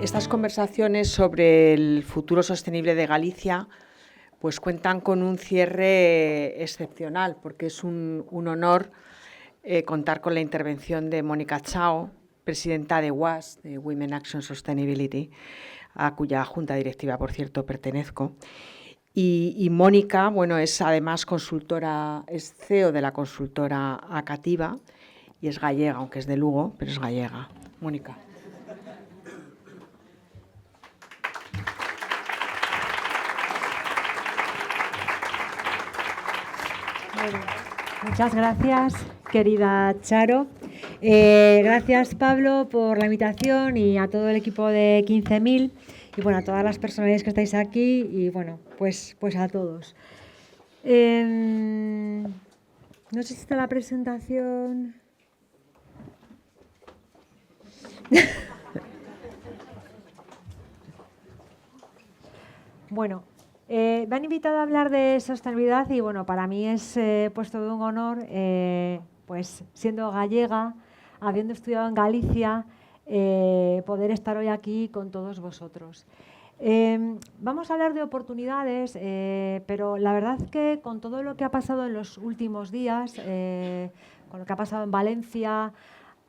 Estas conversaciones sobre el futuro sostenible de Galicia pues cuentan con un cierre excepcional, porque es un honor contar con la intervención de Mónica Chao, presidenta de WAS, de Women Action Sustainability, a cuya junta directiva, por cierto, pertenezco. Y Mónica, bueno, es además consultora, es CEO de la consultora Acativa y es gallega, aunque es de Lugo, pero es gallega. Mónica. Bueno, muchas gracias, querida Charo. Gracias, Pablo, por la invitación y a todo el equipo de 15.000 y bueno, a todas las personalidades que estáis aquí y bueno, pues a todos. No sé si está la presentación. Bueno, me han invitado a hablar de sostenibilidad y bueno, para mí es pues todo un honor, pues siendo gallega, habiendo estudiado en Galicia, poder estar hoy aquí con todos vosotros. Vamos a hablar de oportunidades, pero la verdad que con todo lo que ha pasado en los últimos días, con lo que ha pasado en Valencia,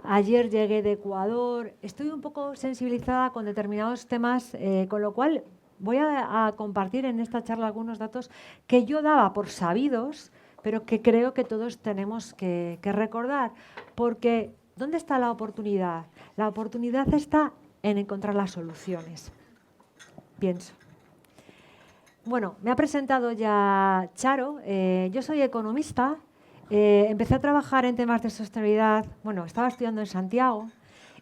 ayer llegué de Ecuador, estoy un poco sensibilizada con determinados temas, con lo cual voy a compartir en esta charla algunos datos que yo daba por sabidos, pero que creo que todos tenemos que recordar, porque ¿dónde está la oportunidad? La oportunidad está en encontrar las soluciones, pienso. Bueno, me ha presentado ya Charo, yo soy economista, empecé a trabajar en temas de sostenibilidad, bueno, estaba estudiando en Santiago,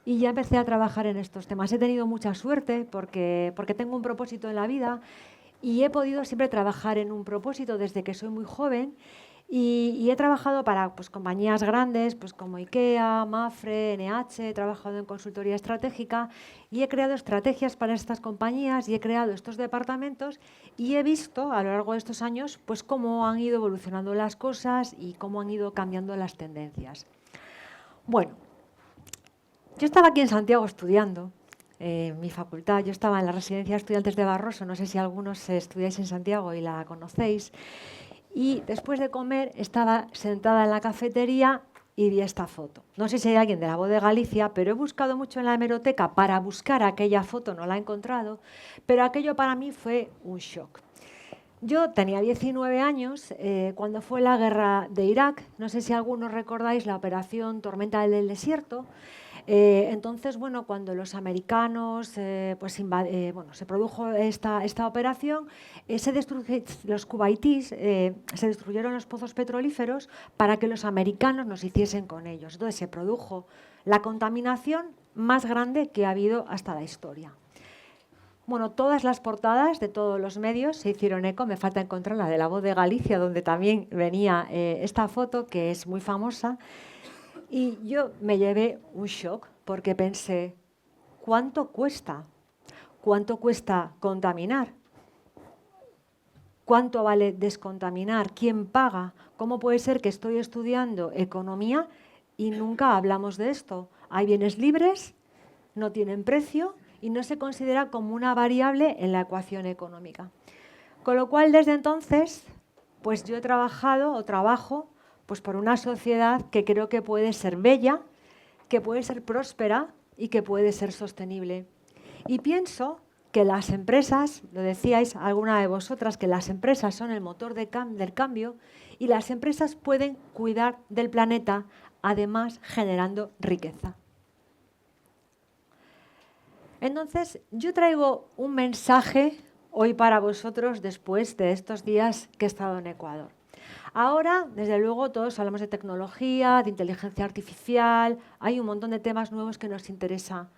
y ya empecé a trabajar en estos temas. He tenido mucha suerte porque tengo un propósito en la vida y he podido siempre trabajar en un propósito desde que soy muy joven y he trabajado para pues, compañías grandes pues, como IKEA, Mapfre, NH, he trabajado en consultoría estratégica y he creado estrategias para estas compañías y he creado estos departamentos y he visto a lo largo de estos años pues, cómo han ido evolucionando las cosas y cómo han ido cambiando las tendencias. Bueno, yo estaba aquí en Santiago estudiando, en mi facultad, yo estaba en la Residencia de Estudiantes de Barroso, no sé si algunos estudiáis en Santiago y la conocéis, y después de comer estaba sentada en la cafetería y vi esta foto. No sé si hay alguien de la Voz de Galicia, pero he buscado mucho en la hemeroteca para buscar aquella foto, no la he encontrado, pero aquello para mí fue un shock. Yo tenía 19 años cuando fue la guerra de Irak, no sé si algunos recordáis la operación Tormenta del Desierto. Entonces, bueno, cuando los americanos se produjo esta operación, los cubaitíes se destruyeron los pozos petrolíferos para que los americanos nos hiciesen con ellos. Entonces se produjo la contaminación más grande que ha habido hasta la historia. Bueno, todas las portadas de todos los medios se hicieron eco, me falta encontrar la de La Voz de Galicia, donde también venía esta foto, que es muy famosa. Y yo me llevé un shock porque pensé, ¿cuánto cuesta? ¿Cuánto cuesta contaminar? ¿Cuánto vale descontaminar? ¿Quién paga? ¿Cómo puede ser que estoy estudiando economía y nunca hablamos de esto? Hay bienes libres, no tienen precio y no se considera como una variable en la ecuación económica. Con lo cual, desde entonces, pues yo he trabajado o trabajo pues por una sociedad que creo que puede ser bella, que puede ser próspera y que puede ser sostenible. Y pienso que las empresas, lo decíais alguna de vosotras, que las empresas son el motor del cambio y las empresas pueden cuidar del planeta, además generando riqueza. Entonces, yo traigo un mensaje hoy para vosotros después de estos días que he estado en Ecuador. Ahora, desde luego, todos hablamos de tecnología, de inteligencia artificial, hay un montón de temas nuevos que nos interesan.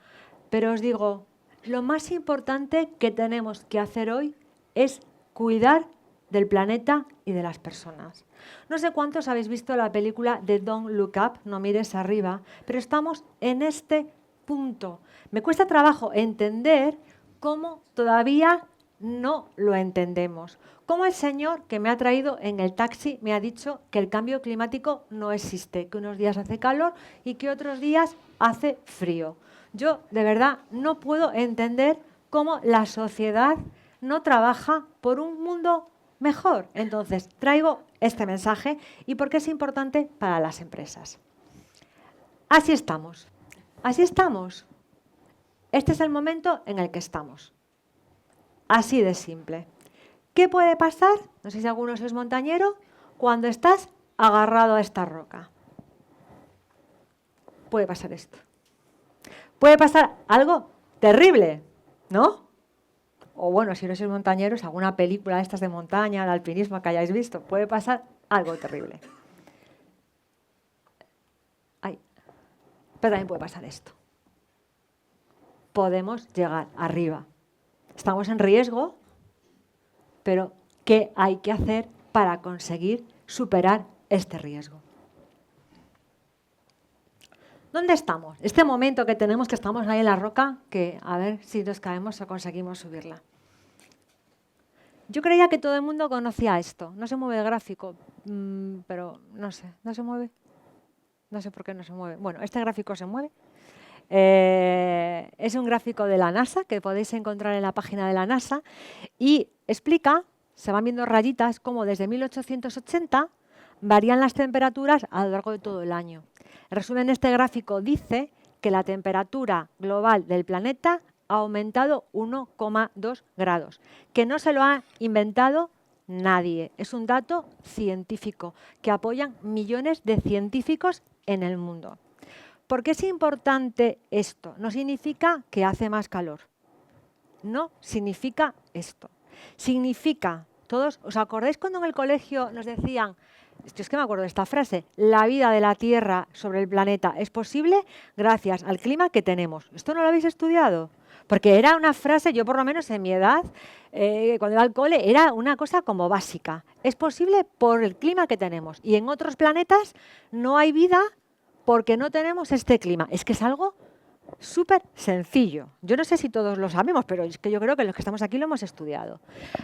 Pero os digo, lo más importante que tenemos que hacer hoy es cuidar del planeta y de las personas. No sé cuántos habéis visto la película de Don't Look Up, no mires arriba, pero estamos en este punto. Me cuesta trabajo entender cómo todavía no lo entendemos, ¿Cómo el señor que me ha traído en el taxi me ha dicho que el cambio climático no existe, que unos días hace calor y que otros días hace frío? Yo, de verdad, no puedo entender cómo la sociedad no trabaja por un mundo mejor. Entonces, traigo este mensaje y por qué es importante para las empresas. Así estamos. Así estamos. Este es el momento en el que estamos. Así de simple. ¿Qué puede pasar? No sé si alguno es montañero, cuando estás agarrado a esta roca. Puede pasar esto. Puede pasar algo terrible, ¿no? O bueno, si no sois montañeros, alguna película de estas de montaña, de alpinismo que hayáis visto, puede pasar algo terrible. Ay. Pero también puede pasar esto. Podemos llegar arriba. Estamos en riesgo, pero ¿qué hay que hacer para conseguir superar este riesgo? ¿Dónde estamos? Este momento que tenemos, que estamos ahí en la roca, que a ver si nos caemos o conseguimos subirla. Yo creía que todo el mundo conocía esto. No se mueve el gráfico, pero no sé, ¿no se mueve? No sé por qué no se mueve. Bueno, este gráfico se mueve. Es un gráfico de la NASA que podéis encontrar en la página de la NASA y explica, se van viendo rayitas, cómo desde 1880 varían las temperaturas a lo largo de todo el año. En resumen, este gráfico dice que la temperatura global del planeta ha aumentado 1,2 grados, que no se lo ha inventado nadie. Es un dato científico que apoyan millones de científicos en el mundo. ¿Por qué es importante esto? No significa que hace más calor. No significa esto. Significa, todos, ¿os acordáis cuando en el colegio nos decían, esto es que me acuerdo de esta frase, la vida de la Tierra sobre el planeta es posible gracias al clima que tenemos? ¿Esto no lo habéis estudiado? Porque era una frase, yo por lo menos en mi edad, cuando iba al cole, era una cosa como básica. Es posible por el clima que tenemos. Y en otros planetas no hay vida porque no tenemos este clima. Es que es algo súper sencillo. Yo no sé si todos lo sabemos, pero es que yo creo que los que estamos aquí lo hemos estudiado.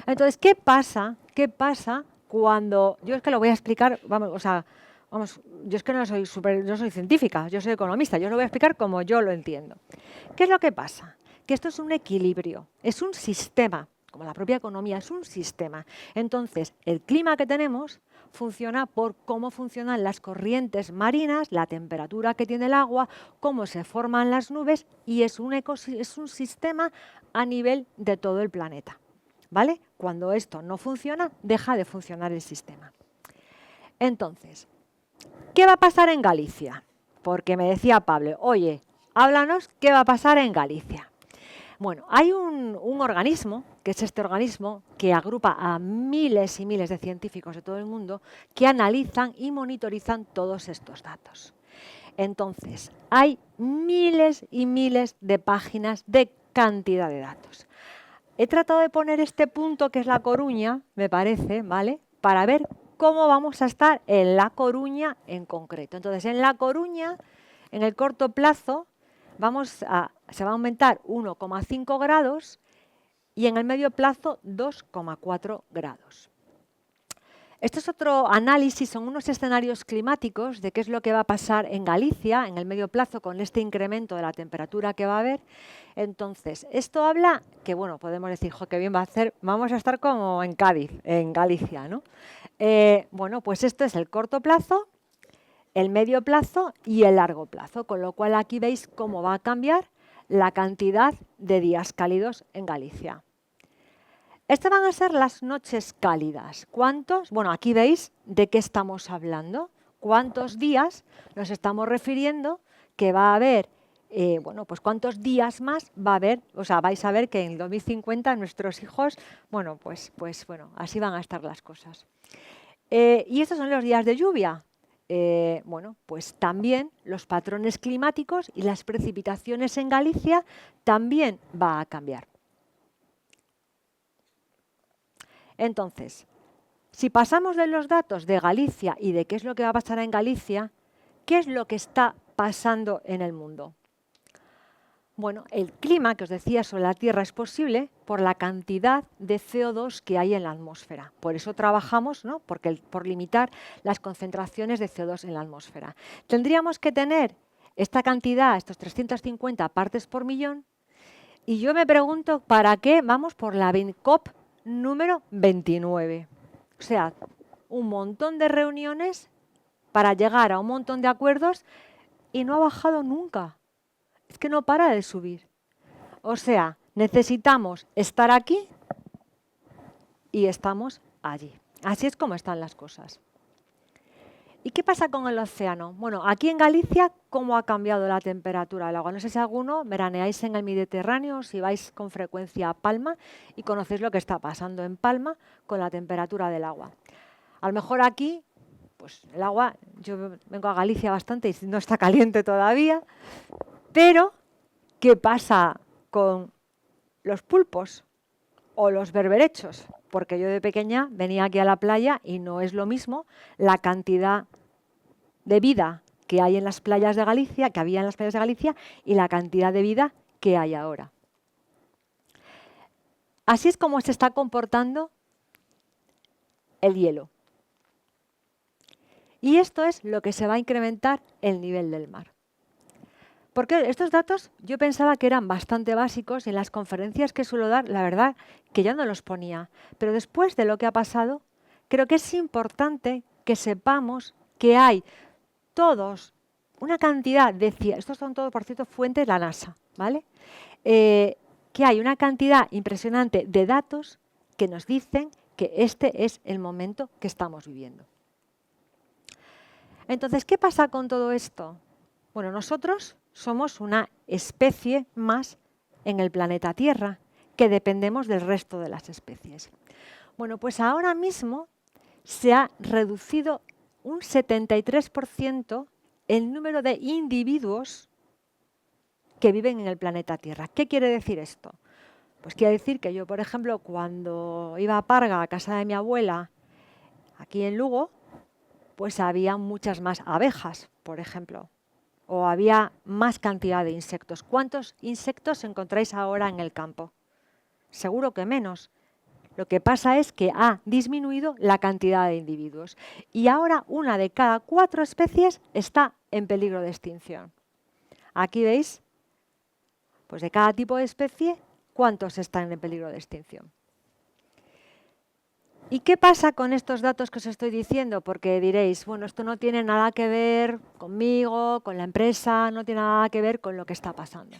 Entonces, ¿qué pasa? ¿Qué pasa cuando...? Yo es que lo voy a explicar, vamos, yo es que no soy científica, yo soy economista, yo lo voy a explicar como yo lo entiendo. ¿Qué es lo que pasa? Que esto es un equilibrio, es un sistema, como la propia economía, es un sistema. Entonces, el clima que tenemos funciona por cómo funcionan las corrientes marinas, la temperatura que tiene el agua, cómo se forman las nubes y es un sistema a nivel de todo el planeta. ¿Vale? Cuando esto no funciona, deja de funcionar el sistema. Entonces, ¿qué va a pasar en Galicia? Porque me decía Pablo, oye, háblanos qué va a pasar en Galicia. Bueno, hay un organismo, que es este organismo, que agrupa a miles y miles de científicos de todo el mundo que analizan y monitorizan todos estos datos. Entonces, hay miles y miles de páginas de cantidad de datos. He tratado de poner este punto, que es La Coruña, me parece, ¿vale? Para ver cómo vamos a estar en La Coruña en concreto. Entonces, en La Coruña, en el corto plazo, se va a aumentar 1,5 grados y en el medio plazo 2,4 grados. Esto es otro análisis, son unos escenarios climáticos de qué es lo que va a pasar en Galicia en el medio plazo con este incremento de la temperatura que va a haber. Entonces, esto habla que, bueno, podemos decir, jo, qué bien va a hacer, vamos a estar como en Cádiz, en Galicia, ¿no? Bueno, pues esto es el corto plazo, el medio plazo y el largo plazo, con lo cual aquí veis cómo va a cambiar la cantidad de días cálidos en Galicia. Estas van a ser las noches cálidas. ¿Cuántos? Bueno, aquí veis de qué estamos hablando. ¿Cuántos días nos estamos refiriendo que va a haber? Bueno, pues cuántos días más va a haber. O sea, vais a ver que en el 2050 nuestros hijos, bueno, pues bueno, así van a estar las cosas. Y estos son los días de lluvia. Bueno, pues también los patrones climáticos y las precipitaciones en Galicia también va a cambiar. Entonces, si pasamos de los datos de Galicia y de qué es lo que va a pasar en Galicia, ¿qué es lo que está pasando en el mundo? Bueno, el clima que os decía sobre la Tierra es posible, por la cantidad de CO2 que hay en la atmósfera. Por eso trabajamos, ¿no? Por limitar las concentraciones de CO2 en la atmósfera. Tendríamos que tener esta cantidad, estos 350 partes por millón, y yo me pregunto, ¿para qué vamos por la COP número 29? O sea, un montón de reuniones para llegar a un montón de acuerdos y no ha bajado nunca. Es que no para de subir. O sea, necesitamos estar aquí y estamos allí. Así es como están las cosas. ¿Y qué pasa con el océano? Bueno, aquí en Galicia, ¿cómo ha cambiado la temperatura del agua? No sé si alguno veraneáis en el Mediterráneo, si vais con frecuencia a Palma y conocéis lo que está pasando en Palma con la temperatura del agua. A lo mejor aquí, pues el agua, yo vengo a Galicia bastante y no está caliente todavía, pero ¿qué pasa con los pulpos o los berberechos? Porque yo de pequeña venía aquí a la playa y no es lo mismo la cantidad de vida que hay en las playas de Galicia, que había en las playas de Galicia, y la cantidad de vida que hay ahora. Así es como se está comportando el hielo. Y esto es lo que se va a incrementar el nivel del mar. Porque estos datos yo pensaba que eran bastante básicos y en las conferencias que suelo dar, la verdad, que ya no los ponía. Pero después de lo que ha pasado, creo que es importante que sepamos que hay una cantidad de... Estos son todos, por cierto, fuentes de la NASA, ¿vale? Que hay una cantidad impresionante de datos que nos dicen que este es el momento que estamos viviendo. Entonces, ¿qué pasa con todo esto? Bueno, nosotros somos una especie más en el planeta Tierra, que dependemos del resto de las especies. Bueno, pues ahora mismo se ha reducido un 73% el número de individuos que viven en el planeta Tierra. ¿Qué quiere decir esto? Pues quiere decir que yo, por ejemplo, cuando iba a Parga, a casa de mi abuela, aquí en Lugo, pues había muchas más abejas, por ejemplo, o había más cantidad de insectos. ¿Cuántos insectos encontráis ahora en el campo? Seguro que menos. Lo que pasa es que ha disminuido la cantidad de individuos y ahora una de cada 4 especies está en peligro de extinción. Aquí veis, pues de cada tipo de especie, ¿cuántos están en peligro de extinción? ¿Y qué pasa con estos datos que os estoy diciendo? Porque diréis, bueno, esto no tiene nada que ver conmigo, con la empresa, no tiene nada que ver con lo que está pasando.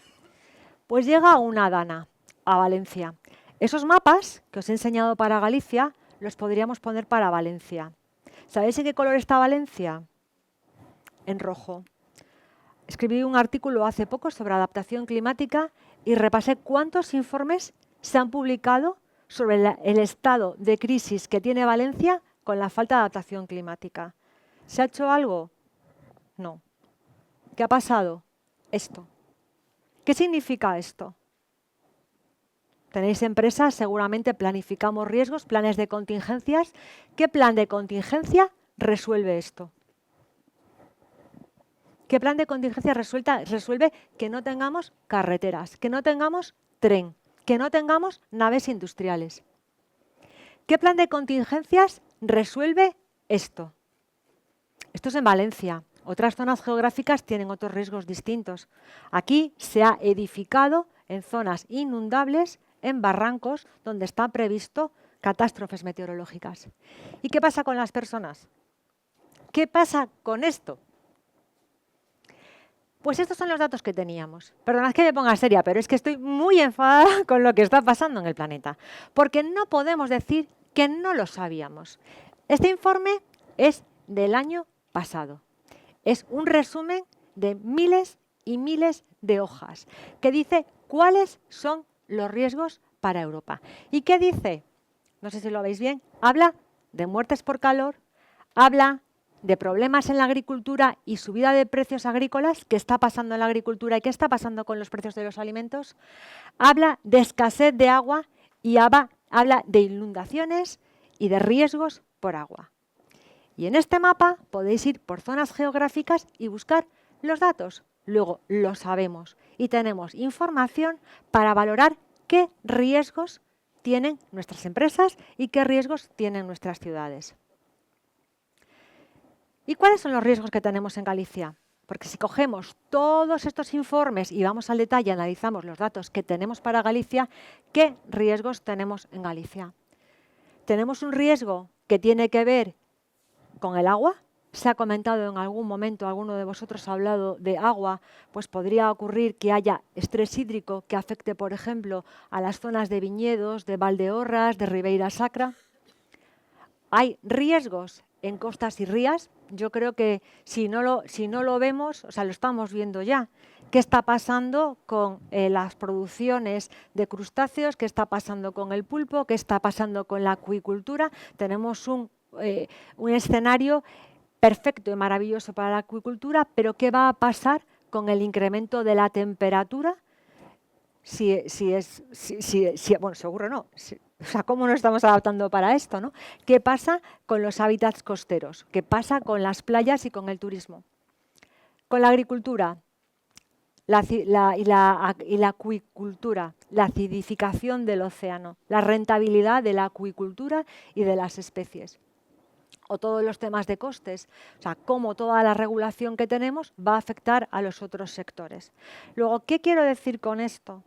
Pues llega una dana a Valencia. Esos mapas que os he enseñado para Galicia, los podríamos poner para Valencia. ¿Sabéis en qué color está Valencia? En rojo. Escribí un artículo hace poco sobre adaptación climática y repasé cuántos informes se han publicado sobre el estado de crisis que tiene Valencia con la falta de adaptación climática. ¿Se ha hecho algo? No. ¿Qué ha pasado? Esto. ¿Qué significa esto? Tenéis empresas, seguramente planificamos riesgos, planes de contingencias. ¿Qué plan de contingencia resuelve esto? ¿Qué plan de contingencia resuelve que no tengamos carreteras, que no tengamos tren, que no tengamos naves industriales? ¿Qué plan de contingencias resuelve esto? Esto es en Valencia. Otras zonas geográficas tienen otros riesgos distintos. Aquí se ha edificado en zonas inundables, en barrancos, donde está previsto catástrofes meteorológicas. ¿Y qué pasa con las personas? ¿Qué pasa con esto? Pues estos son los datos que teníamos. Perdonad que me ponga seria, pero es que estoy muy enfadada con lo que está pasando en el planeta. Porque no podemos decir que no lo sabíamos. Este informe es del año pasado. Es un resumen de miles y miles de hojas que dice cuáles son los riesgos para Europa. ¿Y qué dice? No sé si lo veis bien. Habla de muertes por calor, habla de problemas en la agricultura y subida de precios agrícolas, qué está pasando en la agricultura y qué está pasando con los precios de los alimentos. Habla de escasez de agua y habla de inundaciones y de riesgos por agua. Y en este mapa podéis ir por zonas geográficas y buscar los datos. Luego lo sabemos y tenemos información para valorar qué riesgos tienen nuestras empresas y qué riesgos tienen nuestras ciudades. ¿Y cuáles son los riesgos que tenemos en Galicia? Porque si cogemos todos estos informes y vamos al detalle y analizamos los datos que tenemos para Galicia, ¿qué riesgos tenemos en Galicia? Tenemos un riesgo que tiene que ver con el agua. Se ha comentado en algún momento, alguno de vosotros ha hablado de agua, pues podría ocurrir que haya estrés hídrico que afecte, por ejemplo, a las zonas de viñedos, de Valdeorras, de Ribeira Sacra. Hay riesgos en costas y rías. Yo creo que si no lo vemos, o sea, lo estamos viendo ya. ¿Qué está pasando con las producciones de crustáceos? ¿Qué está pasando con el pulpo? ¿Qué está pasando con la acuicultura? Tenemos un escenario perfecto y maravilloso para la acuicultura, pero ¿qué va a pasar con el incremento de la temperatura? Bueno, seguro no. O sea, ¿cómo nos estamos adaptando para esto, ¿no? ¿Qué pasa con los hábitats costeros? ¿Qué pasa con las playas y con el turismo? Con la agricultura y la acuicultura, la acidificación del océano, la rentabilidad de la acuicultura y de las especies. O todos los temas de costes, o sea, cómo toda la regulación que tenemos va a afectar a los otros sectores. Luego, ¿qué quiero decir con esto?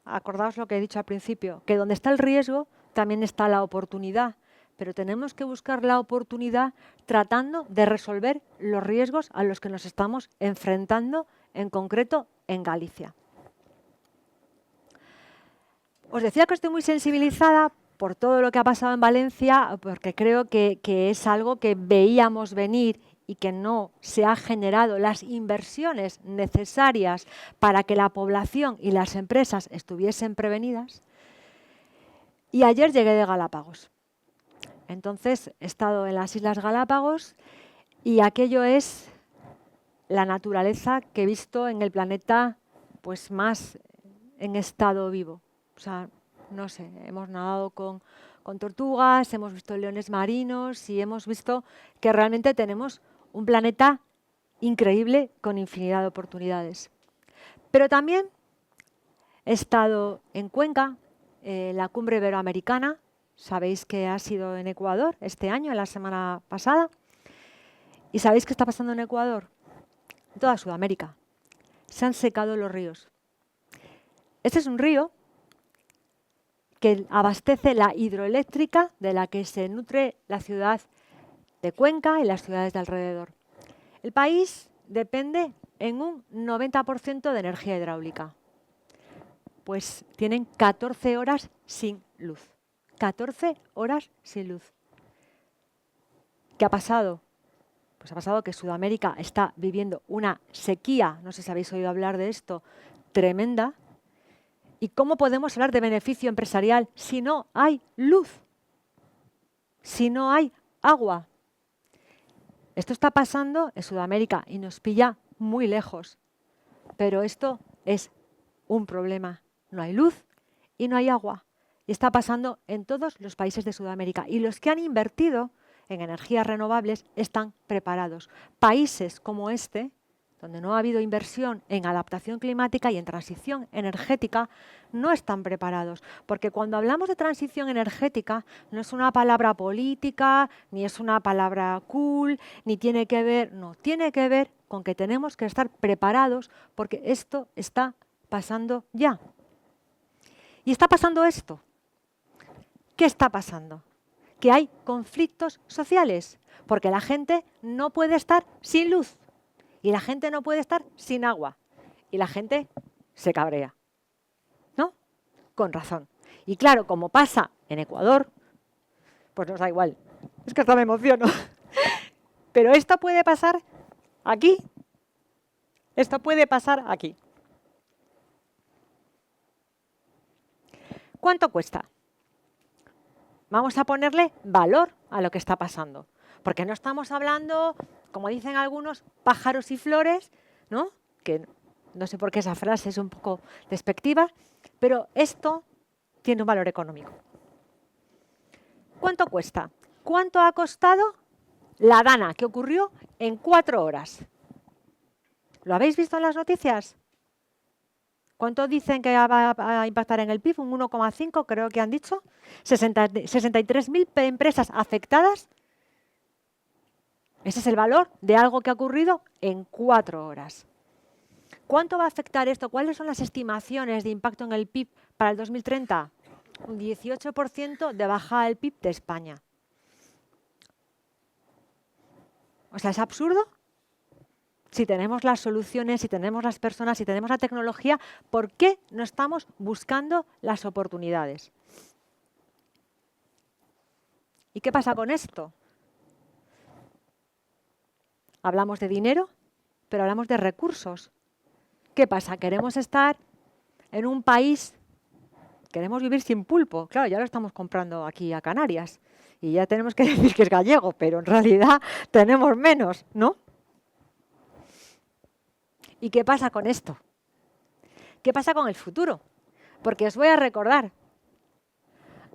Acordaos lo que he dicho al principio, que donde está el riesgo también está la oportunidad, pero tenemos que buscar la oportunidad tratando de resolver los riesgos a los que nos estamos enfrentando, en concreto en Galicia. Os decía que estoy muy sensibilizada por todo lo que ha pasado en Valencia, porque creo que es algo que veíamos venir y que no se ha generado las inversiones necesarias para que la población y las empresas estuviesen prevenidas. Y ayer llegué de Galápagos. Entonces he estado en las Islas Galápagos y aquello es la naturaleza que he visto en el planeta pues más en estado vivo. O sea, no sé, hemos nadado con tortugas, hemos visto leones marinos y hemos visto que realmente tenemos un planeta increíble con infinidad de oportunidades. Pero también he estado en Cuenca, la cumbre iberoamericana. Sabéis que ha sido en Ecuador este año, la semana pasada. ¿Y sabéis qué está pasando en Ecuador? En toda Sudamérica. Se han secado los ríos. Este es un río que abastece la hidroeléctrica de la que se nutre la ciudad de Cuenca y las ciudades de alrededor. El país depende en un 90% de energía hidráulica. Pues tienen 14 horas sin luz. 14 horas sin luz. ¿Qué ha pasado? Pues ha pasado que Sudamérica está viviendo una sequía, no sé si habéis oído hablar de esto, tremenda. ¿Y cómo podemos hablar de beneficio empresarial si no hay luz? Si no hay agua. Esto está pasando en Sudamérica y nos pilla muy lejos. Pero esto es un problema. No hay luz y no hay agua. Y está pasando en todos los países de Sudamérica. Y los que han invertido en energías renovables están preparados. Países como este, donde no ha habido inversión en adaptación climática y en transición energética, no están preparados. Porque cuando hablamos de transición energética, no es una palabra política, ni es una palabra cool, ni tiene que ver, no, tiene que ver con que tenemos que estar preparados porque esto está pasando ya. Y está pasando esto. ¿Qué está pasando? Que hay conflictos sociales, porque la gente no puede estar sin luz. Y la gente no puede estar sin agua. Y la gente se cabrea. ¿No? Con razón. Y claro, como pasa en Ecuador, pues nos da igual. Es que hasta me emociono. Pero esto puede pasar aquí. Esto puede pasar aquí. ¿Cuánto cuesta? Vamos a ponerle valor a lo que está pasando. Porque no estamos hablando, como dicen algunos, pájaros y flores, ¿no? Que no sé por qué esa frase es un poco despectiva, pero esto tiene un valor económico. ¿Cuánto cuesta? ¿Cuánto ha costado la dana que ocurrió en 4 horas? ¿Lo habéis visto en las noticias? ¿Cuánto dicen que va a impactar en el PIB? Un 1,5, creo que han dicho. 63.000 empresas afectadas. Ese es el valor de algo que ha ocurrido en 4 horas. ¿Cuánto va a afectar esto? ¿Cuáles son las estimaciones de impacto en el PIB para el 2030? Un 18% de bajada del PIB de España. O sea, ¿es absurdo? Si tenemos las soluciones, si tenemos las personas, si tenemos la tecnología, ¿por qué no estamos buscando las oportunidades? ¿Y qué pasa con esto? Hablamos de dinero, pero hablamos de recursos. ¿Qué pasa? Queremos estar en un país, queremos vivir sin pulpo. Claro, ya lo estamos comprando aquí a Canarias y ya tenemos que decir que es gallego, pero en realidad tenemos menos, ¿no? ¿Y qué pasa con esto? ¿Qué pasa con el futuro? Porque os voy a recordar,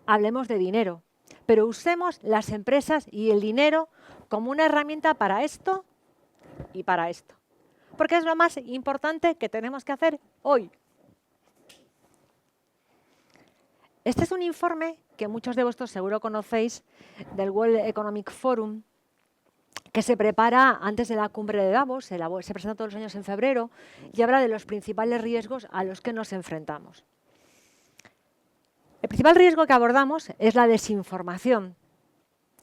hablemos de dinero, pero usemos las empresas y el dinero como una herramienta para esto y para esto. Porque es lo más importante que tenemos que hacer hoy. Este es un informe que muchos de vosotros seguro conocéis del World Economic Forum, que se prepara antes de la cumbre de Davos, se presenta todos los años en febrero y habla de los principales riesgos a los que nos enfrentamos. El principal riesgo que abordamos es la desinformación.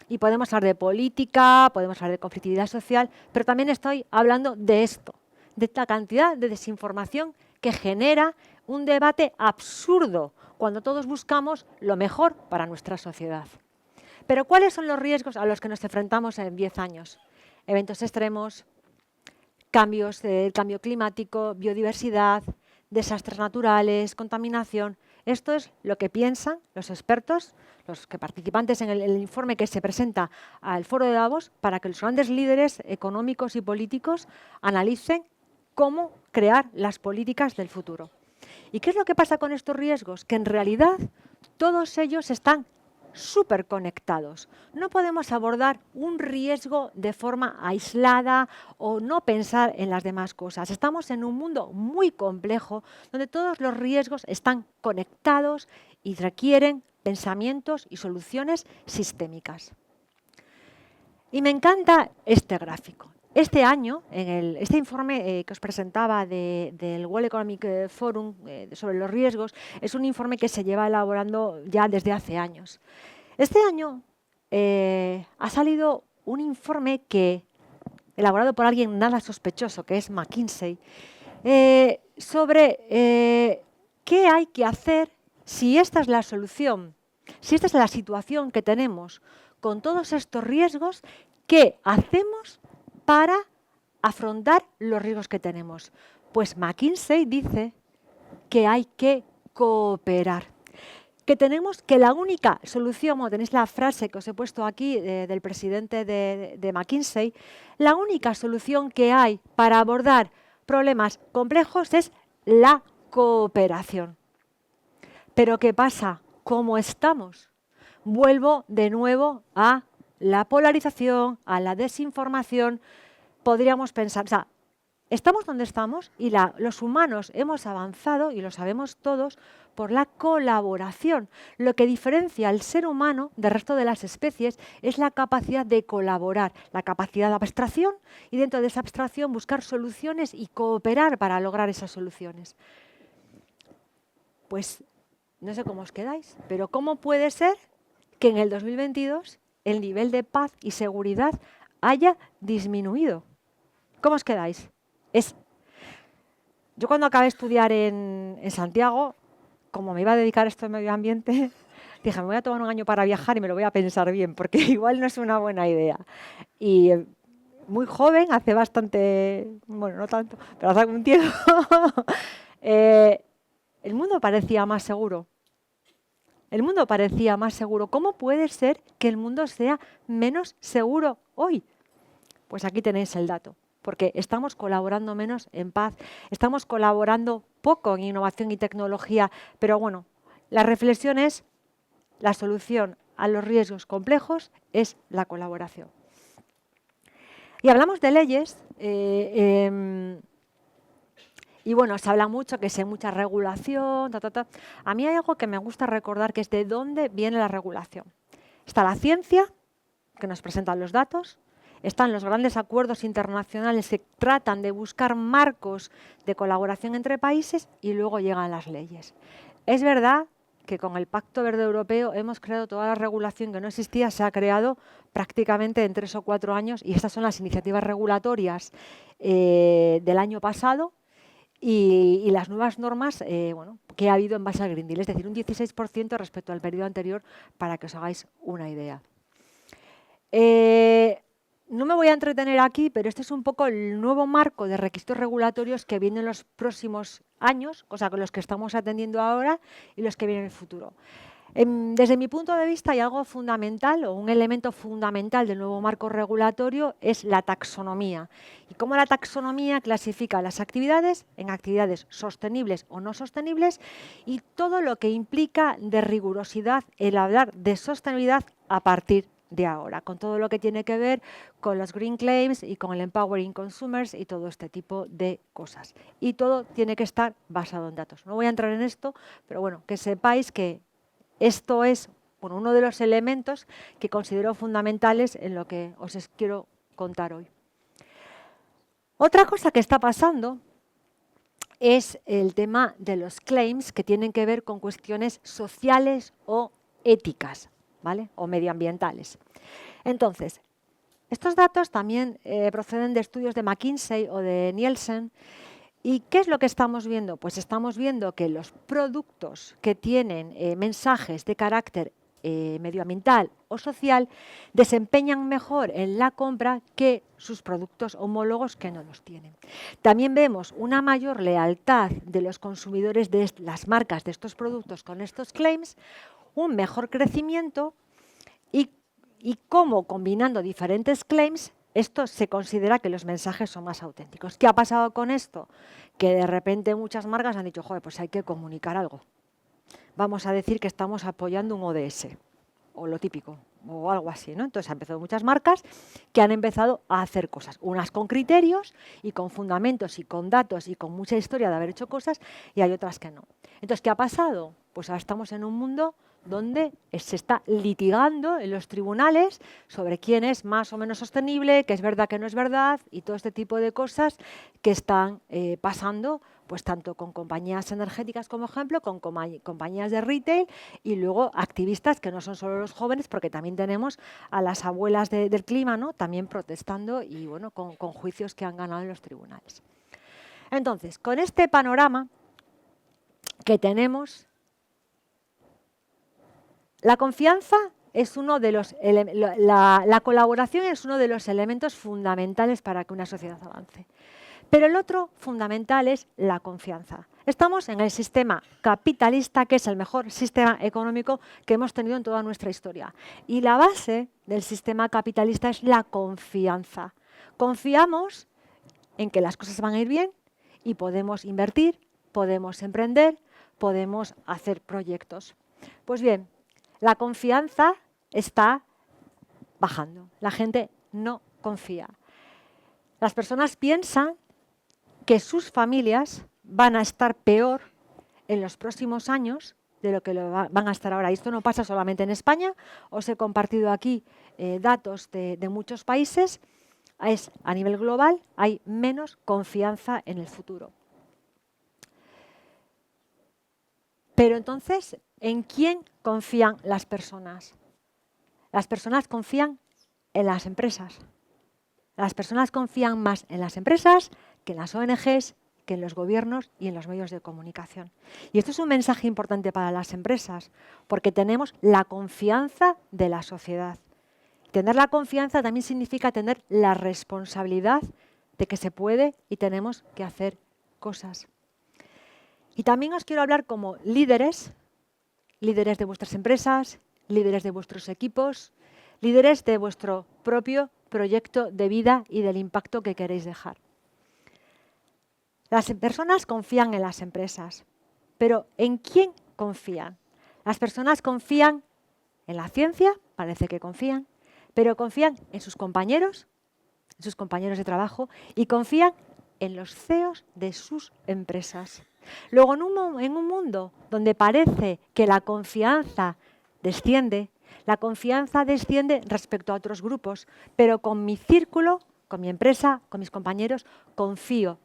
Y podemos hablar de política, podemos hablar de conflictividad social, pero también estoy hablando de esto, de esta cantidad de desinformación que genera un debate absurdo cuando todos buscamos lo mejor para nuestra sociedad. Pero ¿cuáles son los riesgos a los que nos enfrentamos en 10 años? Eventos extremos, cambios del cambio climático, biodiversidad, desastres naturales, contaminación. Esto es lo que piensan los expertos, los que participantes en el informe que se presenta al Foro de Davos, para que los grandes líderes económicos y políticos analicen cómo crear las políticas del futuro. ¿Y qué es lo que pasa con estos riesgos? Que en realidad todos ellos están súper conectados. No podemos abordar un riesgo de forma aislada o no pensar en las demás cosas. Estamos en un mundo muy complejo donde todos los riesgos están conectados y requieren pensamientos y soluciones sistémicas. Y me encanta este gráfico. Este año, en este informe que os presentaba del World Economic Forum sobre los riesgos, es un informe que se lleva elaborando ya desde hace años. Este año ha salido un informe elaborado por alguien nada sospechoso, que es McKinsey, sobre qué hay que hacer si esta es la solución, si esta es la situación que tenemos con todos estos riesgos, ¿qué hacemos para afrontar los riesgos que tenemos? Pues McKinsey dice que hay que cooperar, que tenemos que la única solución, como tenéis la frase que os he puesto aquí del presidente de McKinsey, la única solución que hay para abordar problemas complejos es la cooperación. Pero ¿qué pasa? ¿Cómo estamos? Vuelvo de nuevo a la polarización, a la desinformación. Podríamos pensar, o sea, estamos donde estamos y los humanos hemos avanzado, y lo sabemos todos, por la colaboración. Lo que diferencia al ser humano del resto de las especies es la capacidad de colaborar, la capacidad de abstracción, y dentro de esa abstracción buscar soluciones y cooperar para lograr esas soluciones. Pues no sé cómo os quedáis, pero ¿cómo puede ser que en el 2022 el nivel de paz y seguridad haya disminuido? ¿Cómo os quedáis? Yo cuando acabé de estudiar en Santiago, como me iba a dedicar a esto de medio ambiente, dije, me voy a tomar un año para viajar y me lo voy a pensar bien, porque igual no es una buena idea. Y muy joven, hace bastante, bueno, no tanto, pero hace algún tiempo, el mundo parecía más seguro. El mundo parecía más seguro. ¿Cómo puede ser que el mundo sea menos seguro hoy? Pues aquí tenéis el dato. Porque estamos colaborando menos en paz, estamos colaborando poco en innovación y tecnología, pero bueno, la reflexión es, la solución a los riesgos complejos es la colaboración. Y hablamos de leyes, Y bueno, se habla mucho que hay mucha regulación, A mí hay algo que me gusta recordar, que es de dónde viene la regulación. Está la ciencia, que nos presentan los datos, están los grandes acuerdos internacionales que tratan de buscar marcos de colaboración entre países y luego llegan las leyes. Es verdad que con el Pacto Verde Europeo hemos creado toda la regulación que no existía, se ha creado prácticamente en 3 o 4 años, y estas son las iniciativas regulatorias del año pasado y las nuevas normas que ha habido en base al Green Deal, es decir, un 16% respecto al periodo anterior, para que os hagáis una idea. No me voy a entretener aquí, pero este es un poco el nuevo marco de requisitos regulatorios que vienen en los próximos años, o sea, con los que estamos atendiendo ahora y los que vienen en el futuro. Desde mi punto de vista, hay algo fundamental, o un elemento fundamental del nuevo marco regulatorio, es la taxonomía. Y cómo la taxonomía clasifica las actividades en actividades sostenibles o no sostenibles, y todo lo que implica de rigurosidad el hablar de sostenibilidad a partir de ahora, con todo lo que tiene que ver con los green claims y con el empowering consumers y todo este tipo de cosas. Y todo tiene que estar basado en datos. No voy a entrar en esto, pero bueno, que sepáis que esto es uno de los elementos que considero fundamentales en lo que os quiero contar hoy. Otra cosa que está pasando es el tema de los claims que tienen que ver con cuestiones sociales o éticas, ¿vale? O medioambientales. Entonces, estos datos también proceden de estudios de McKinsey o de Nielsen. ¿Y qué es lo que estamos viendo? Pues estamos viendo que los productos que tienen mensajes de carácter medioambiental o social desempeñan mejor en la compra que sus productos homólogos que no los tienen. También vemos una mayor lealtad de los consumidores de las marcas de estos productos con estos claims, un mejor crecimiento y cómo, combinando diferentes claims, esto se considera que los mensajes son más auténticos. ¿Qué ha pasado con esto? Que de repente muchas marcas han dicho, joder, pues hay que comunicar algo. Vamos a decir que estamos apoyando un ODS, o lo típico, o algo así, ¿no? Entonces han empezado muchas marcas que han empezado a hacer cosas, unas con criterios y con fundamentos y con datos y con mucha historia de haber hecho cosas, y hay otras que no. Entonces, ¿qué ha pasado? Pues ahora estamos en un mundo donde se está litigando en los tribunales sobre quién es más o menos sostenible, qué es verdad, qué no es verdad, y todo este tipo de cosas que están pasando, pues tanto con compañías energéticas como ejemplo, con compañías de retail, y luego activistas que no son solo los jóvenes, porque también tenemos a las abuelas del clima, ¿no? También protestando y bueno, con juicios que han ganado en los tribunales. Entonces, con este panorama que tenemos, la confianza es uno de los la colaboración es uno de los elementos fundamentales para que una sociedad avance. Pero el otro fundamental es la confianza. Estamos en el sistema capitalista, que es el mejor sistema económico que hemos tenido en toda nuestra historia. Y la base del sistema capitalista es la confianza. Confiamos en que las cosas van a ir bien y podemos invertir, podemos emprender, podemos hacer proyectos. Pues bien, la confianza está bajando. La gente no confía. Las personas piensan que sus familias van a estar peor en los próximos años de lo que van a estar ahora. Y esto no pasa solamente en España. Os he compartido aquí datos de muchos países. Es a nivel global, hay menos confianza en el futuro. Pero entonces, ¿en quién confían las personas? Las personas confían en las empresas. Las personas confían más en las empresas que en las ONGs, que en los gobiernos y en los medios de comunicación. Y esto es un mensaje importante para las empresas, porque tenemos la confianza de la sociedad. Tener la confianza también significa tener la responsabilidad de que se puede y tenemos que hacer cosas. Y también os quiero hablar como líderes de vuestras empresas, líderes de vuestros equipos, líderes de vuestro propio proyecto de vida y del impacto que queréis dejar. Las personas confían en las empresas, pero ¿en quién confían? Las personas confían en la ciencia, parece que confían, pero confían en sus compañeros de trabajo y confían en los CEOs de sus empresas. Luego, en un mundo donde parece que la confianza desciende respecto a otros grupos, pero con mi círculo, con mi empresa, con mis compañeros, confío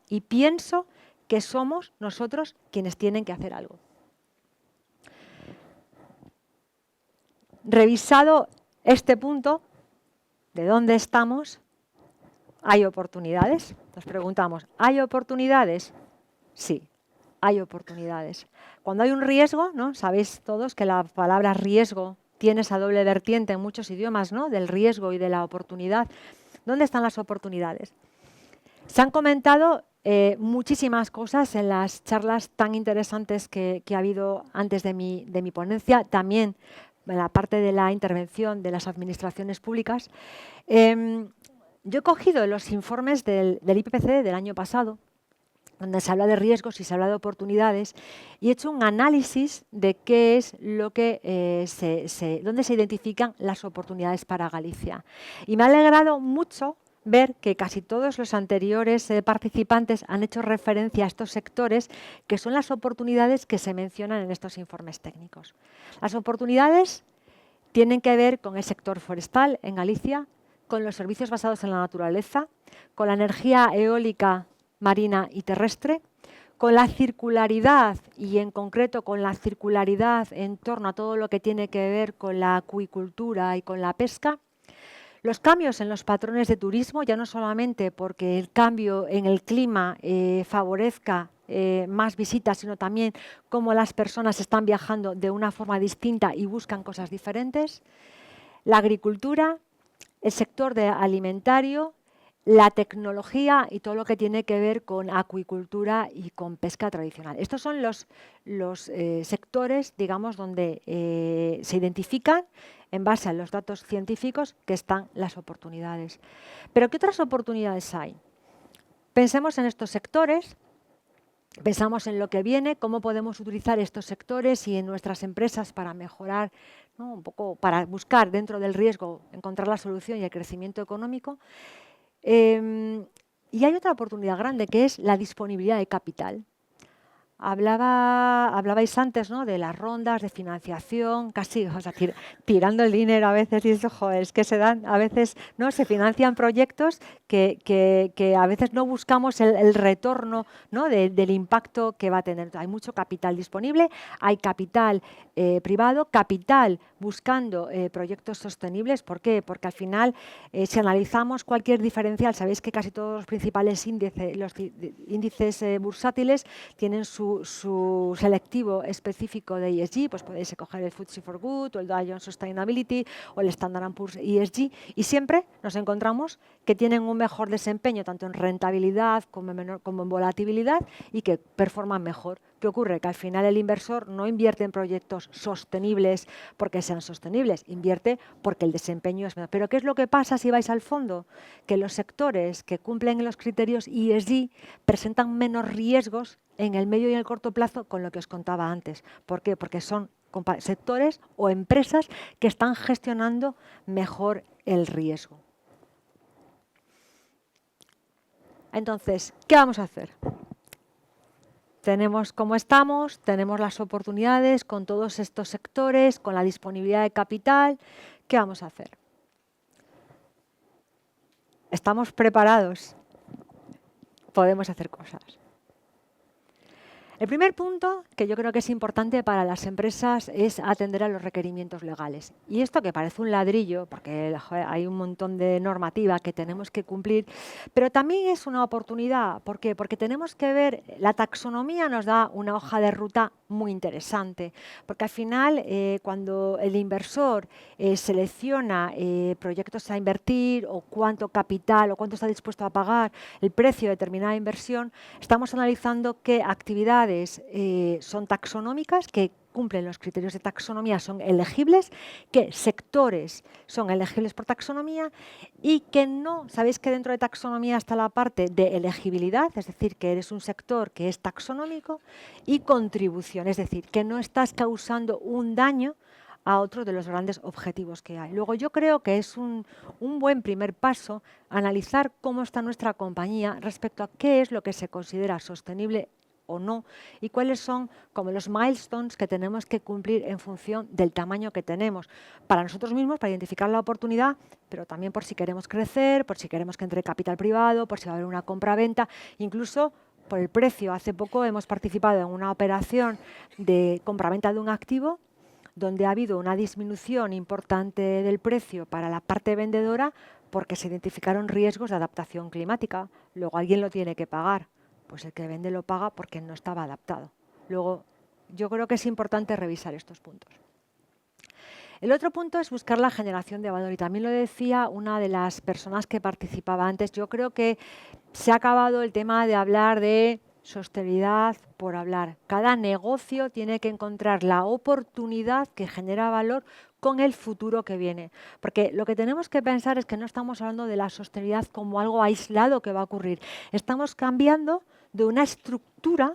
y pienso que somos nosotros quienes tienen que hacer algo. Revisado este punto, ¿de dónde estamos? ¿Hay oportunidades? Nos preguntamos, ¿hay oportunidades? Sí, hay oportunidades. Cuando hay un riesgo, ¿no? Sabéis todos que la palabra riesgo tiene esa doble vertiente en muchos idiomas, ¿no? Del riesgo y de la oportunidad. ¿Dónde están las oportunidades? Se han comentado muchísimas cosas en las charlas tan interesantes que ha habido antes de mi ponencia, también en la parte de la intervención de las administraciones públicas. Yo he cogido los informes del IPCC del año pasado, donde se habla de riesgos y se habla de oportunidades, y he hecho un análisis de qué es lo que dónde se identifican las oportunidades para Galicia. Y me ha alegrado mucho ver que casi todos los anteriores participantes han hecho referencia a estos sectores, que son las oportunidades que se mencionan en estos informes técnicos. Las oportunidades tienen que ver con el sector forestal en Galicia, con los servicios basados en la naturaleza, con la energía eólica marina y terrestre, con la circularidad y en concreto con la circularidad en torno a todo lo que tiene que ver con la acuicultura y con la pesca. Los cambios en los patrones de turismo, ya no solamente porque el cambio en el clima favorezca más visitas, sino también cómo las personas están viajando de una forma distinta y buscan cosas diferentes. La agricultura, el sector alimentario, la tecnología y todo lo que tiene que ver con acuicultura y con pesca tradicional. Estos son los sectores, digamos, donde se identifican en base a los datos científicos que están las oportunidades. Pero ¿qué otras oportunidades hay? Pensemos en estos sectores, pensamos en lo que viene, cómo podemos utilizar estos sectores y en nuestras empresas para mejorar, ¿no? Un poco para buscar dentro del riesgo, encontrar la solución y el crecimiento económico. Y hay otra oportunidad grande que es la disponibilidad de capital. Hablabais antes, ¿no? De las rondas de financiación, casi, o sea, tirando el dinero a veces, y eso, joder, es que se dan, a veces, ¿no? Se financian proyectos que a veces no buscamos el retorno, ¿no? del impacto que va a tener. Hay mucho capital disponible, hay capital privado, capital buscando proyectos sostenibles. ¿Por qué? Porque al final, si analizamos cualquier diferencial, sabéis que casi todos los principales índices bursátiles tienen su selectivo específico de ESG, pues podéis coger el FTSE4Good o el Dow Jones Sustainability o el Standard & Poor's ESG, y siempre nos encontramos que tienen un mejor desempeño tanto en rentabilidad como en volatilidad y que performan mejor. ¿Qué ocurre? Que al final el inversor no invierte en proyectos sostenibles porque sean sostenibles, invierte porque el desempeño es menor. Pero ¿qué es lo que pasa si vais al fondo? Que los sectores que cumplen los criterios ESG presentan menos riesgos en el medio y en el corto plazo con lo que os contaba antes. ¿Por qué? Porque son sectores o empresas que están gestionando mejor el riesgo. Entonces, ¿qué vamos a hacer? Tenemos cómo estamos, tenemos las oportunidades con todos estos sectores, con la disponibilidad de capital. ¿Qué vamos a hacer? ¿Estamos preparados? Podemos hacer cosas. El primer punto que yo creo que es importante para las empresas es atender a los requerimientos legales. Y esto que parece un ladrillo, porque hay un montón de normativa que tenemos que cumplir, pero también es una oportunidad. ¿Por qué? Porque tenemos que ver, la taxonomía nos da una hoja de ruta muy interesante, porque al final cuando el inversor selecciona proyectos a invertir o cuánto capital o cuánto está dispuesto a pagar, el precio de determinada inversión, estamos analizando qué actividades son taxonómicas, que cumplen los criterios de taxonomía, son elegibles, qué sectores son elegibles por taxonomía y que no. Sabéis que dentro de taxonomía está la parte de elegibilidad, es decir, que eres un sector que es taxonómico, y contribución, es decir, que no estás causando un daño a otro de los grandes objetivos que hay. Luego yo creo que es un buen primer paso analizar cómo está nuestra compañía respecto a qué es lo que se considera sostenible o no, y cuáles son como los milestones que tenemos que cumplir en función del tamaño que tenemos, para nosotros mismos, para identificar la oportunidad, pero también por si queremos crecer, por si queremos que entre capital privado, por si va a haber una compra-venta, incluso por el precio. Hace poco hemos participado en una operación de compra-venta de un activo donde ha habido una disminución importante del precio para la parte vendedora porque se identificaron riesgos de adaptación climática. Luego alguien lo tiene que pagar. Pues el que vende lo paga porque no estaba adaptado. Luego, yo creo que es importante revisar estos puntos. El otro punto es buscar la generación de valor, y también lo decía una de las personas que participaba antes. Yo creo que se ha acabado el tema de hablar de sostenibilidad por hablar. Cada negocio tiene que encontrar la oportunidad que genera valor con el futuro que viene. Porque lo que tenemos que pensar es que no estamos hablando de la sostenibilidad como algo aislado que va a ocurrir. Estamos cambiando de una estructura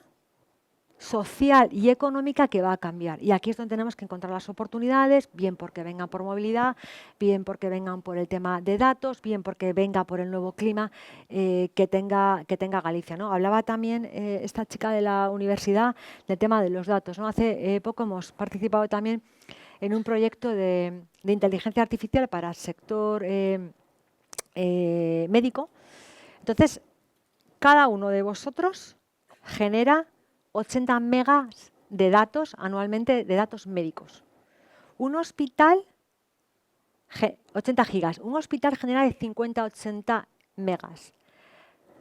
social y económica que va a cambiar. Y aquí es donde tenemos que encontrar las oportunidades, bien porque vengan por movilidad, bien porque vengan por el tema de datos, bien porque venga por el nuevo clima que tenga Galicia, ¿no? Hablaba también esta chica de la universidad del tema de los datos, ¿no? Hace poco hemos participado también en un proyecto de inteligencia artificial para el sector médico. Entonces, cada uno de vosotros genera 80 megas de datos anualmente, de datos médicos. Un hospital, 80 gigas, un hospital genera de 50 a 80 megas.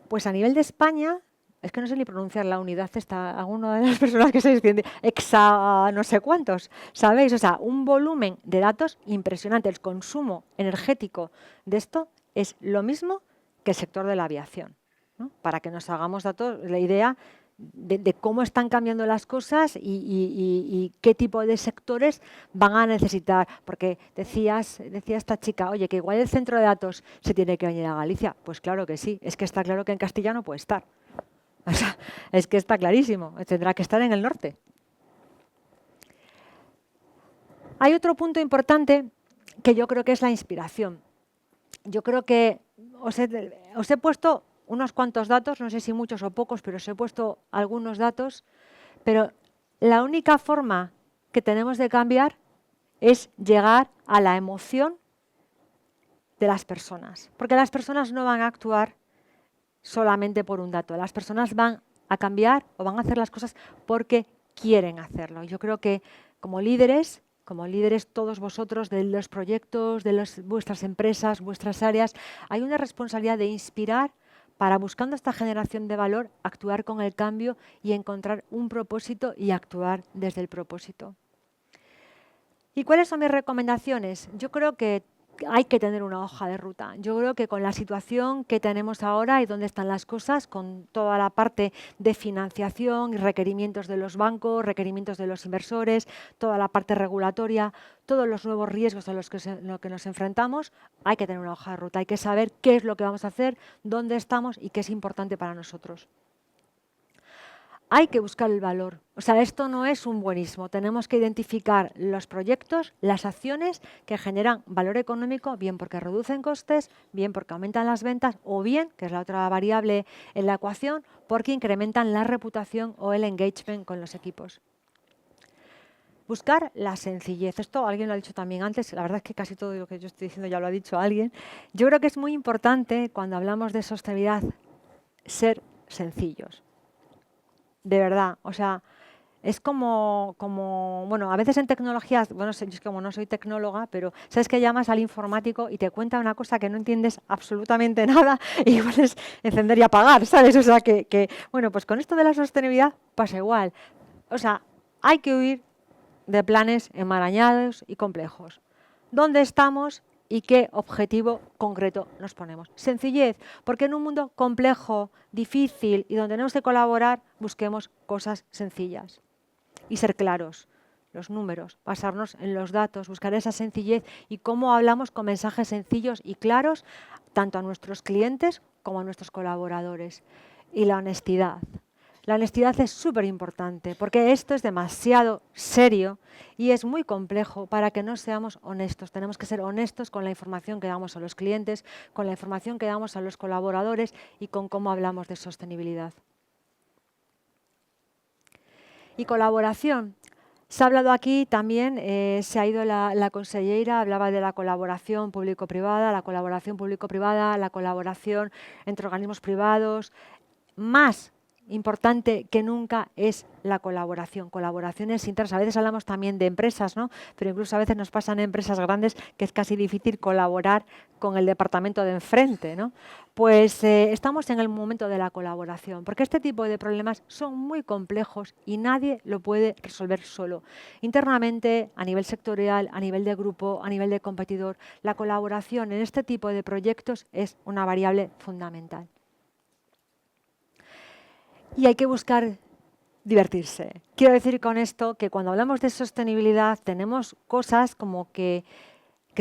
Pues a nivel de España, es que no sé ni pronunciar la unidad esta, alguna de las personas que se entiende, exa no sé cuántos, ¿sabéis? O sea, un volumen de datos impresionante. El consumo energético de esto es lo mismo que el sector de la aviación, ¿no? Para que nos hagamos datos, la idea de cómo están cambiando las cosas y qué tipo de sectores van a necesitar. Porque decía esta chica, oye, que igual el centro de datos se tiene que venir a Galicia. Pues claro que sí, es que está claro que en Castilla no puede estar. O sea, es que está clarísimo, tendrá que estar en el norte. Hay otro punto importante que yo creo que es la inspiración. Yo creo que os he puesto unos cuantos datos, no sé si muchos o pocos, pero os he puesto algunos datos, pero la única forma que tenemos de cambiar es llegar a la emoción de las personas, porque las personas no van a actuar solamente por un dato, las personas van a cambiar o van a hacer las cosas porque quieren hacerlo. Yo creo que como líderes todos vosotros de los proyectos, de vuestras empresas, vuestras áreas, hay una responsabilidad de inspirar para, buscando esta generación de valor, actuar con el cambio y encontrar un propósito y actuar desde el propósito. ¿Y cuáles son mis recomendaciones? Yo creo que hay que tener una hoja de ruta. Yo creo que con la situación que tenemos ahora y dónde están las cosas, con toda la parte de financiación y requerimientos de los bancos, requerimientos de los inversores, toda la parte regulatoria, todos los nuevos riesgos a los que nos enfrentamos, hay que tener una hoja de ruta. Hay que saber qué es lo que vamos a hacer, dónde estamos y qué es importante para nosotros. Hay que buscar el valor. O sea, esto no es un buenismo. Tenemos que identificar los proyectos, las acciones que generan valor económico, bien porque reducen costes, bien porque aumentan las ventas, o bien, que es la otra variable en la ecuación, porque incrementan la reputación o el engagement con los equipos. Buscar la sencillez. Esto alguien lo ha dicho también antes. La verdad es que casi todo lo que yo estoy diciendo ya lo ha dicho alguien. Yo creo que es muy importante, cuando hablamos de sostenibilidad, ser sencillos. De verdad, o sea, es como, bueno, a veces en tecnologías, bueno, yo es como no soy tecnóloga, pero sabes que llamas al informático y te cuenta una cosa que no entiendes absolutamente nada y puedes encender y apagar, ¿sabes? O sea, que bueno, pues con esto de la sostenibilidad pasa igual. O sea, hay que huir de planes enmarañados y complejos. ¿Dónde estamos y qué objetivo concreto nos ponemos? Sencillez, porque en un mundo complejo, difícil y donde tenemos que colaborar, busquemos cosas sencillas y ser claros. Los números, basarnos en los datos, buscar esa sencillez y cómo hablamos con mensajes sencillos y claros tanto a nuestros clientes como a nuestros colaboradores. Y la honestidad. La honestidad es súper importante porque esto es demasiado serio y es muy complejo para que no seamos honestos. Tenemos que ser honestos con la información que damos a los clientes, con la información que damos a los colaboradores y con cómo hablamos de sostenibilidad. Y colaboración. Se ha hablado aquí también, se ha ido la consellera, hablaba de la colaboración público-privada, la colaboración entre organismos privados. Más importante que nunca es la colaboración, colaboraciones internas. A veces hablamos también de empresas, ¿no? Pero incluso a veces nos pasan en empresas grandes que es casi difícil colaborar con el departamento de enfrente, ¿no? Pues estamos en el momento de la colaboración, porque este tipo de problemas son muy complejos y nadie lo puede resolver solo. Internamente, a nivel sectorial, a nivel de grupo, a nivel de competidor, la colaboración en este tipo de proyectos es una variable fundamental. Y hay que buscar divertirse. Quiero decir con esto que cuando hablamos de sostenibilidad tenemos cosas como que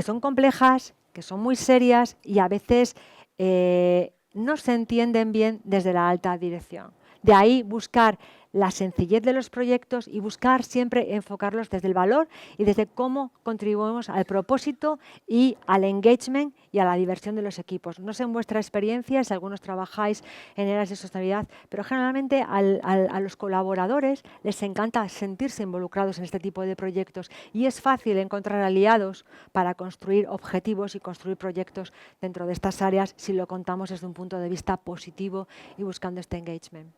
son complejas, que son muy serias y a veces no se entienden bien desde la alta dirección. De ahí buscar la sencillez de los proyectos y buscar siempre enfocarlos desde el valor y desde cómo contribuimos al propósito y al engagement y a la diversión de los equipos. No sé en vuestra experiencia si algunos trabajáis en áreas de sostenibilidad, pero generalmente a los colaboradores les encanta sentirse involucrados en este tipo de proyectos y es fácil encontrar aliados para construir objetivos y construir proyectos dentro de estas áreas si lo contamos desde un punto de vista positivo y buscando este engagement.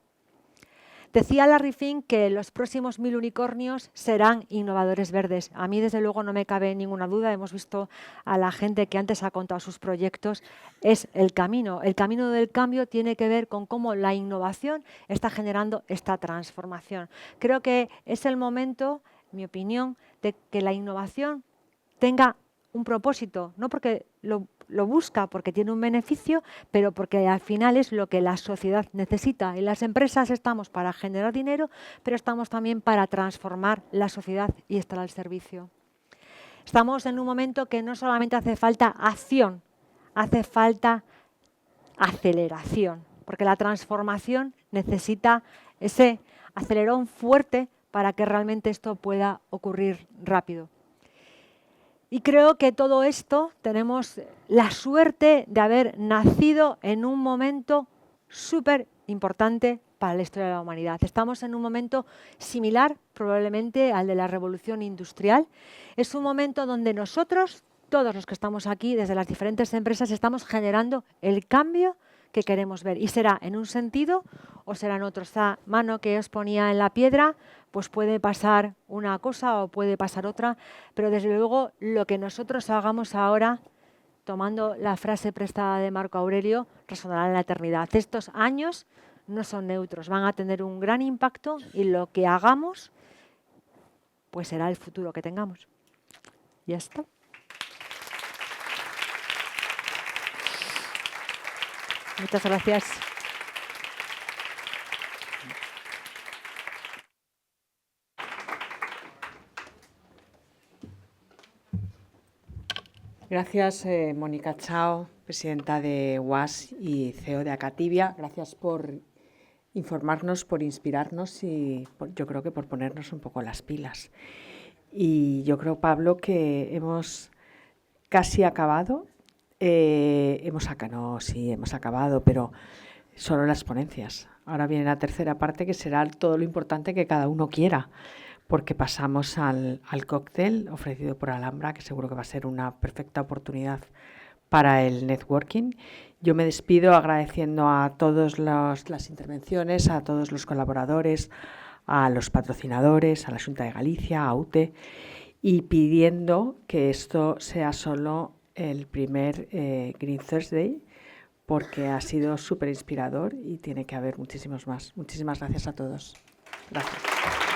Decía Larry Fink que los próximos 1000 unicornios serán innovadores verdes. A mí, desde luego, no me cabe ninguna duda. Hemos visto a la gente que antes ha contado sus proyectos. Es el camino. El camino del cambio tiene que ver con cómo la innovación está generando esta transformación. Creo que es el momento, en mi opinión, de que la innovación tenga un propósito, no porque lo busca porque tiene un beneficio, pero porque al final es lo que la sociedad necesita. Y las empresas estamos para generar dinero, pero estamos también para transformar la sociedad y estar al servicio. Estamos en un momento que no solamente hace falta acción, hace falta aceleración, porque la transformación necesita ese acelerón fuerte para que realmente esto pueda ocurrir rápido. Y creo que todo esto tenemos la suerte de haber nacido en un momento súper importante para la historia de la humanidad. Estamos en un momento similar probablemente al de la revolución industrial. Es un momento donde nosotros, todos los que estamos aquí, desde las diferentes empresas, estamos generando el cambio que queremos ver. Y será en un sentido o será en otro. Esta mano que os ponía en la piedra, pues puede pasar una cosa o puede pasar otra, pero desde luego lo que nosotros hagamos ahora, tomando la frase prestada de Marco Aurelio, resonará en la eternidad. Estos años no son neutros, van a tener un gran impacto y lo que hagamos, pues será el futuro que tengamos. Ya está. Muchas gracias. Gracias, Mónica Chao, presidenta de UAS y CEO de Acatibia. Gracias por informarnos, por inspirarnos y yo creo que por ponernos un poco las pilas. Y yo creo, Pablo, que hemos casi acabado. Hemos acabado, pero solo las ponencias. Ahora viene la tercera parte, que será todo lo importante que cada uno quiera, porque pasamos al cóctel ofrecido por Alhambra, que seguro que va a ser una perfecta oportunidad para el networking. Yo me despido agradeciendo a todas las intervenciones, a todos los colaboradores, a los patrocinadores, a la Xunta de Galicia, a UTE, y pidiendo que esto sea solo el primer Green Thursday, porque ha sido súper inspirador y tiene que haber muchísimos más. Muchísimas gracias a todos. Gracias.